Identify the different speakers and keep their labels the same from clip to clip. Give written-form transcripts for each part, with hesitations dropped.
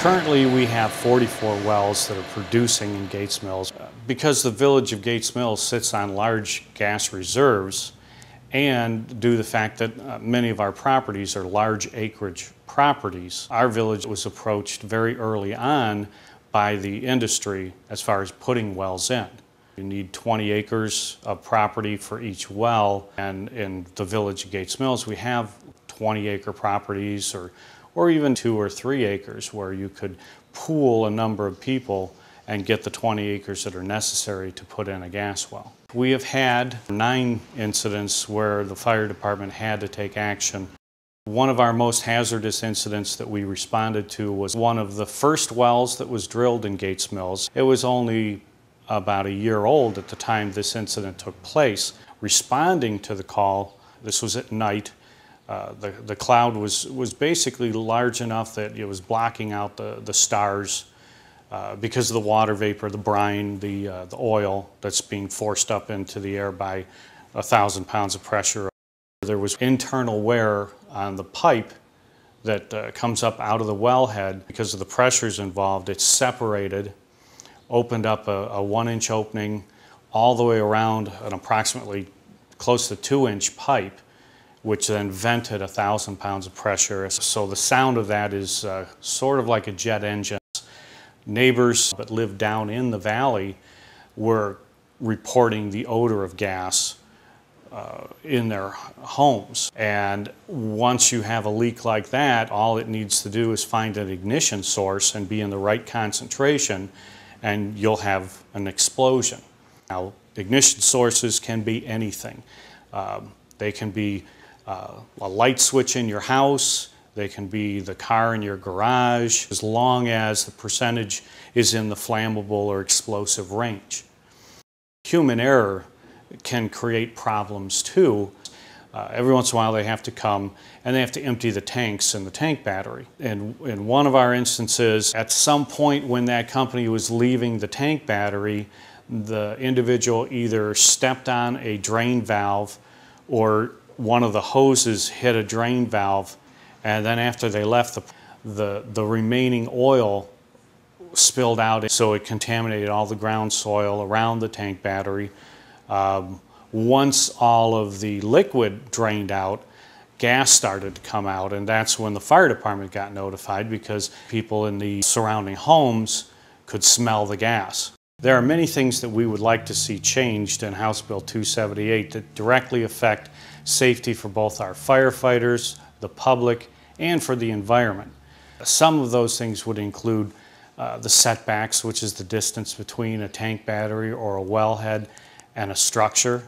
Speaker 1: Currently, we have 44 wells that are producing in Gates Mills. Because the village of Gates Mills sits on large gas reserves, and due to the fact that many of our properties are large acreage properties, our village was approached very early on by the industry as far as putting wells in. You need 20 acres of property for each well, and in the village of Gates Mills we have 20-acre properties or even 2 or 3 acres where you could pool a number of people and get the 20 acres that are necessary to put in a gas well. We have had 9 incidents where the fire department had to take action. One of our most hazardous incidents that we responded to was one of the first wells that was drilled in Gates Mills. It was only about a year old at the time this incident took place. Responding to the call, this was at night, the cloud was basically large enough that it was blocking out the stars because of the water vapor, the brine, the oil that's being forced up into the air by 1,000 pounds of pressure. There was internal wear on the pipe that comes up out of the wellhead. Because of the pressures involved, it's separated, opened up a 1-inch opening all the way around an approximately close to 2-inch pipe, which then vented 1,000 pounds of pressure. So the sound of that is sort of like a jet engine. Neighbors that lived down in the valley were reporting the odor of gas in their homes. And once you have a leak like that, all it needs to do is find an ignition source and be in the right concentration, and you'll have an explosion. Now, ignition sources can be anything. They can be a light switch in your house, they can be the car in your garage, as long as the percentage is in the flammable or explosive range. Human error can create problems too. Every once in a while they have to come and they have to empty the tanks in the tank battery. And in one of our instances, at some point when that company was leaving the tank battery, the individual either stepped on a drain valve or one of the hoses hit a drain valve, and then after they left, the remaining oil spilled out, so it contaminated all the ground soil around the tank battery. Once all of the liquid drained out, gas started to come out, and that's when the fire department got notified, because people in the surrounding homes could smell the gas. There are many things that we would like to see changed in House Bill 278 that directly affect safety for both our firefighters, the public, and for the environment. Some of those things would include the setbacks, which is the distance between a tank battery or a wellhead and a structure.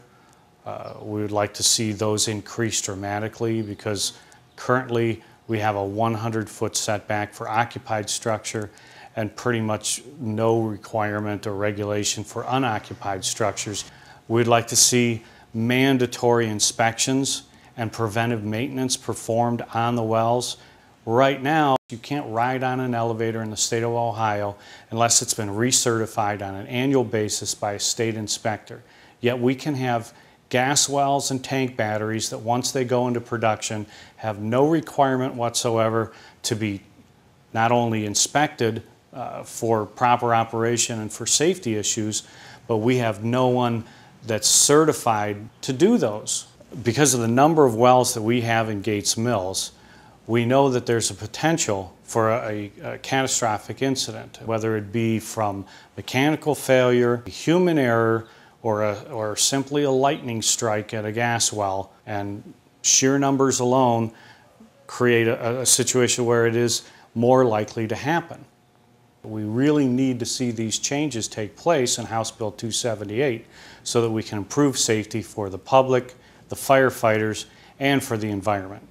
Speaker 1: We would like to see those increase dramatically, because currently we have a 100-foot setback for occupied structure and pretty much no requirement or regulation for unoccupied structures. We'd like to see mandatory inspections and preventive maintenance performed on the wells. Right now, you can't ride on an elevator in the state of Ohio unless it's been recertified on an annual basis by a state inspector. Yet we can have gas wells and tank batteries that once they go into production have no requirement whatsoever to be not only inspected for proper operation and for safety issues, but we have no one that's certified to do those. Because of the number of wells that we have in Gates Mills, we know that there's a potential for a catastrophic incident, whether it be from mechanical failure, human error, or simply a lightning strike at a gas well. And sheer numbers alone create a situation where it is more likely to happen. We really need to see these changes take place in House Bill 278 so that we can improve safety for the public, the firefighters, and for the environment.